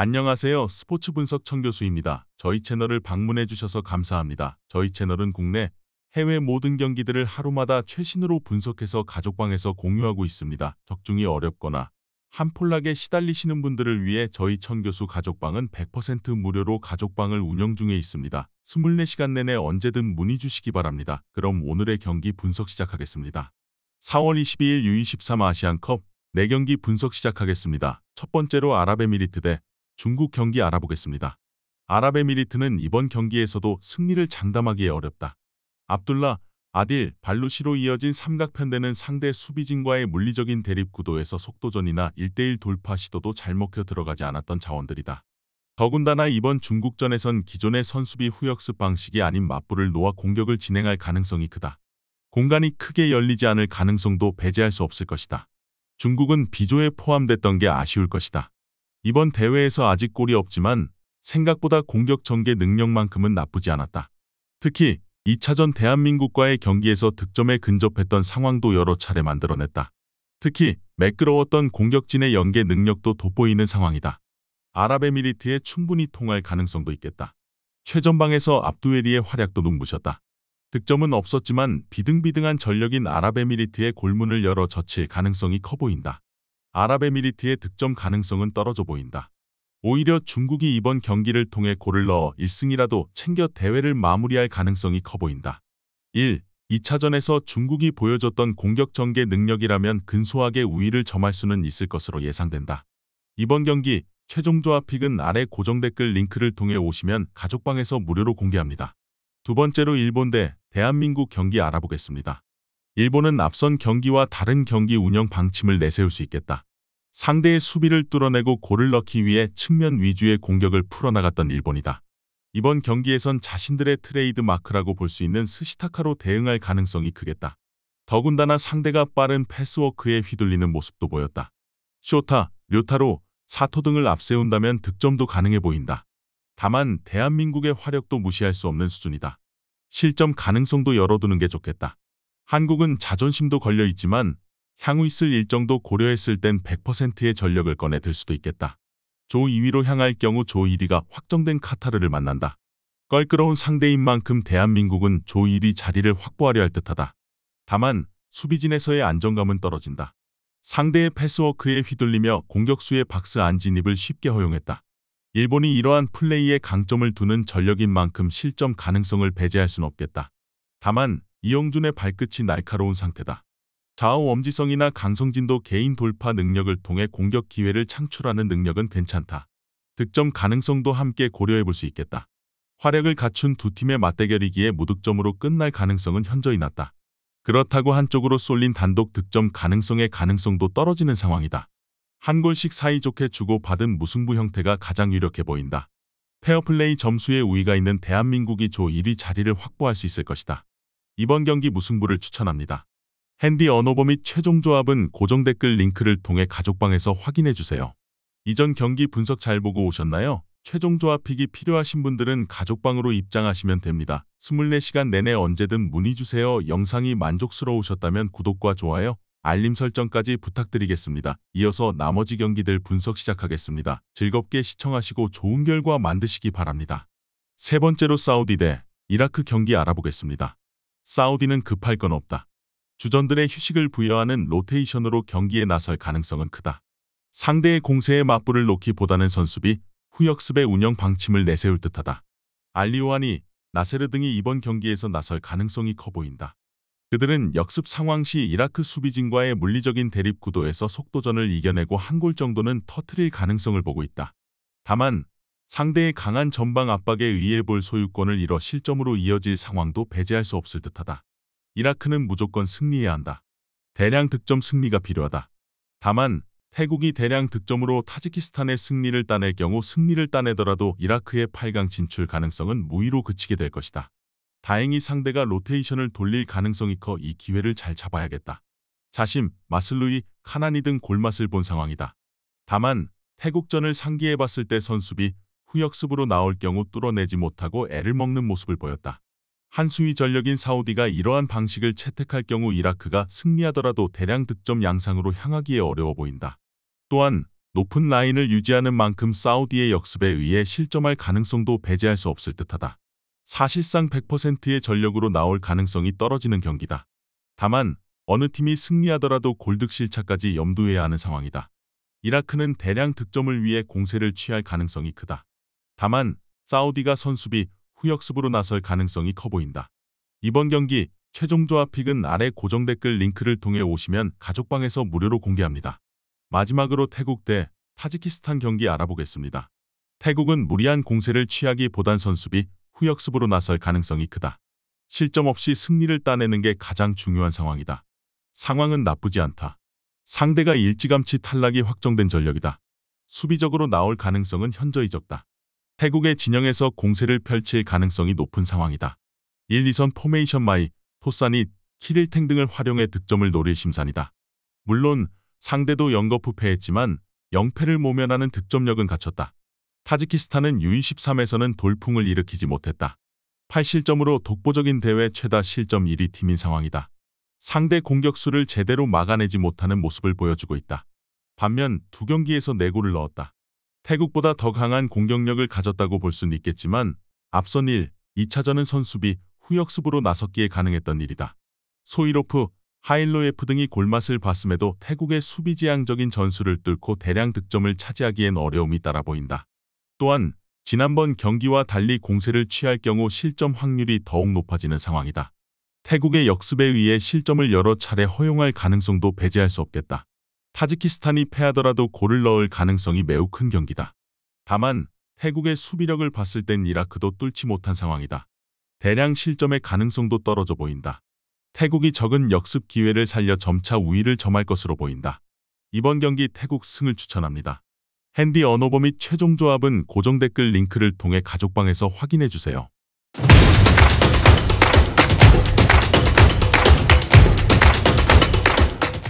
안녕하세요. 스포츠 분석 청교수입니다. 저희 채널을 방문해 주셔서 감사합니다. 저희 채널은 국내, 해외 모든 경기들을 하루마다 최신으로 분석해서 가족방에서 공유하고 있습니다. 적중이 어렵거나 한폴락에 시달리시는 분들을 위해 저희 청교수 가족방은 100% 무료로 가족방을 운영 중에 있습니다. 24시간 내내 언제든 문의 주시기 바랍니다. 그럼 오늘의 경기 분석 시작하겠습니다. 4월 22일 U23 아시안컵 4경기 분석 시작하겠습니다. 첫 번째로 아랍에미리트 대 중국 경기 알아보겠습니다. 아랍에미리트는 이번 경기에서도 승리를 장담하기 어렵다. 압둘라, 아딜, 발루시로 이어진 삼각편대는 상대 수비진과의 물리적인 대립 구도에서 속도전이나 1대1 돌파 시도도 잘 먹혀 들어가지 않았던 자원들이다. 더군다나 이번 중국전에선 기존의 선수비 후역습 방식이 아닌 맞불을 놓아 공격을 진행할 가능성이 크다. 공간이 크게 열리지 않을 가능성도 배제할 수 없을 것이다. 중국은 B조에 포함됐던 게 아쉬울 것이다. 이번 대회에서 아직 골이 없지만 생각보다 공격 전개 능력만큼은 나쁘지 않았다. 특히 2차전 대한민국과의 경기에서 득점에 근접했던 상황도 여러 차례 만들어냈다. 특히 매끄러웠던 공격진의 연계 능력도 돋보이는 상황이다. 아랍에미리트에 충분히 통할 가능성도 있겠다. 최전방에서 압두에리의 활약도 눈부셨다. 득점은 없었지만 비등비등한 전력인 아랍에미리트의 골문을 열어 젖힐 가능성이 커 보인다. 아랍에미리트의 득점 가능성은 떨어져 보인다. 오히려 중국이 이번 경기를 통해 골을 넣어 1승이라도 챙겨 대회를 마무리할 가능성이 커 보인다. 1. 2차전에서 중국이 보여줬던 공격 전개 능력이라면 근소하게 우위를 점할 수는 있을 것으로 예상된다. 이번 경기 최종 조합 픽은 아래 고정 댓글 링크를 통해 오시면 가족방에서 무료로 공개합니다. 두 번째로 일본 대 대한민국 경기 알아보겠습니다. 일본은 앞선 경기와 다른 경기 운영 방침을 내세울 수 있겠다. 상대의 수비를 뚫어내고 골을 넣기 위해 측면 위주의 공격을 풀어나갔던 일본이다. 이번 경기에선 자신들의 트레이드 마크라고 볼 수 있는 스시타카로 대응할 가능성이 크겠다. 더군다나 상대가 빠른 패스워크에 휘둘리는 모습도 보였다. 쇼타, 료타로, 사토 등을 앞세운다면 득점도 가능해 보인다. 다만 대한민국의 화력도 무시할 수 없는 수준이다. 실점 가능성도 열어두는 게 좋겠다. 한국은 자존심도 걸려 있지만 향후 있을 일정도 고려했을 땐 100%의 전력을 꺼내 들 수도 있겠다. 조 2위로 향할 경우 조 1위가 확정된 카타르를 만난다. 껄끄러운 상대인 만큼 대한민국은 조 1위 자리를 확보하려 할 듯하다. 다만 수비진에서의 안정감은 떨어진다. 상대의 패스워크에 휘둘리며 공격수의 박스 안진입을 쉽게 허용했다. 일본이 이러한 플레이에 강점을 두는 전력인 만큼 실점 가능성을 배제할 순 없겠다. 다만 이영준의 발끝이 날카로운 상태다. 좌우 엄지성이나 강성진도 개인 돌파 능력을 통해 공격 기회를 창출하는 능력은 괜찮다. 득점 가능성도 함께 고려해볼 수 있겠다. 화력을 갖춘 두 팀의 맞대결이기에 무득점으로 끝날 가능성은 현저히 낮다. 그렇다고 한쪽으로 쏠린 단독 득점 가능성의 가능성도 떨어지는 상황이다. 한 골씩 사이좋게 주고받은 무승부 형태가 가장 유력해 보인다. 페어플레이 점수에 우위가 있는 대한민국이 조 1위 자리를 확보할 수 있을 것이다. 이번 경기 무승부를 추천합니다. 핸디 언어버 및 최종 조합은 고정 댓글 링크를 통해 가족방에서 확인해주세요. 이전 경기 분석 잘 보고 오셨나요? 최종 조합 픽이 필요하신 분들은 가족방으로 입장하시면 됩니다. 24시간 내내 언제든 문의주세요. 영상이 만족스러우셨다면 구독과 좋아요, 알림 설정까지 부탁드리겠습니다. 이어서 나머지 경기들 분석 시작하겠습니다. 즐겁게 시청하시고 좋은 결과 만드시기 바랍니다. 세 번째로 사우디 대 이라크 경기 알아보겠습니다. 사우디는 급할 건 없다. 주전들의 휴식을 부여하는 로테이션으로 경기에 나설 가능성은 크다. 상대의 공세에 맞불을 놓기보다는 선수비, 후역습의 운영 방침을 내세울 듯하다. 알리오아니, 나세르 등이 이번 경기에서 나설 가능성이 커 보인다. 그들은 역습 상황 시 이라크 수비진과의 물리적인 대립 구도에서 속도전을 이겨내고 한 골 정도는 터뜨릴 가능성을 보고 있다. 다만 상대의 강한 전방 압박에 의해 볼 소유권을 잃어 실점으로 이어질 상황도 배제할 수 없을 듯하다. 이라크는 무조건 승리해야 한다. 대량 득점 승리가 필요하다. 다만 태국이 대량 득점으로 타지키스탄의 승리를 따낼 경우 승리를 따내더라도 이라크의 8강 진출 가능성은 무의로 그치게 될 것이다. 다행히 상대가 로테이션을 돌릴 가능성이 커 이 기회를 잘 잡아야겠다. 자심, 마슬루이, 카나니 등 골맛을 본 상황이다. 다만 태국전을 상기해봤을 때 선수비, 후역습으로 나올 경우 뚫어내지 못하고 애를 먹는 모습을 보였다. 한수위 전력인 사우디가 이러한 방식을 채택할 경우 이라크가 승리하더라도 대량 득점 양상으로 향하기에 어려워 보인다. 또한 높은 라인을 유지하는 만큼 사우디의 역습에 의해 실점할 가능성도 배제할 수 없을 듯하다. 사실상 100%의 전력으로 나올 가능성이 떨어지는 경기다. 다만 어느 팀이 승리하더라도 골득 실차까지 염두해야 하는 상황이다. 이라크는 대량 득점을 위해 공세를 취할 가능성이 크다. 다만 사우디가 선수비, 후역습으로 나설 가능성이 커 보인다. 이번 경기 최종 조합 픽은 아래 고정 댓글 링크를 통해 오시면 가족방에서 무료로 공개합니다. 마지막으로 태국 대 타지키스탄 경기 알아보겠습니다. 태국은 무리한 공세를 취하기보단 선수비, 후역습으로 나설 가능성이 크다. 실점 없이 승리를 따내는 게 가장 중요한 상황이다. 상황은 나쁘지 않다. 상대가 일찌감치 탈락이 확정된 전력이다. 수비적으로 나올 가능성은 현저히 적다. 태국의 진영에서 공세를 펼칠 가능성이 높은 상황이다. 1, 2선 포메이션 마이, 토사니, 키릴탱 등을 활용해 득점을 노릴 심산이다. 물론 상대도 영거푸 패했지만 영패를 모면하는 득점력은 갖췄다. 타지키스탄은 U23에서는 돌풍을 일으키지 못했다. 8실점으로 독보적인 대회 최다 실점 1위 팀인 상황이다. 상대 공격수를 제대로 막아내지 못하는 모습을 보여주고 있다. 반면 두 경기에서 4골을 넣었다. 태국보다 더 강한 공격력을 가졌다고 볼 수는 있겠지만 앞선 1, 2차전은 선수비, 후역습으로 나섰기에 가능했던 일이다. 소이로프, 하일로예프 등이 골맛을 봤음에도 태국의 수비지향적인 전술을 뚫고 대량 득점을 차지하기엔 어려움이 따라 보인다. 또한 지난번 경기와 달리 공세를 취할 경우 실점 확률이 더욱 높아지는 상황이다. 태국의 역습에 의해 실점을 여러 차례 허용할 가능성도 배제할 수 없겠다. 타지키스탄이 패하더라도 골을 넣을 가능성이 매우 큰 경기다. 다만 태국의 수비력을 봤을 땐 이라크도 뚫지 못한 상황이다. 대량 실점의 가능성도 떨어져 보인다. 태국이 적은 역습 기회를 살려 점차 우위를 점할 것으로 보인다. 이번 경기 태국 승을 추천합니다. 핸디 언어버 및 최종 조합은 고정 댓글 링크를 통해 가족방에서 확인해 주세요.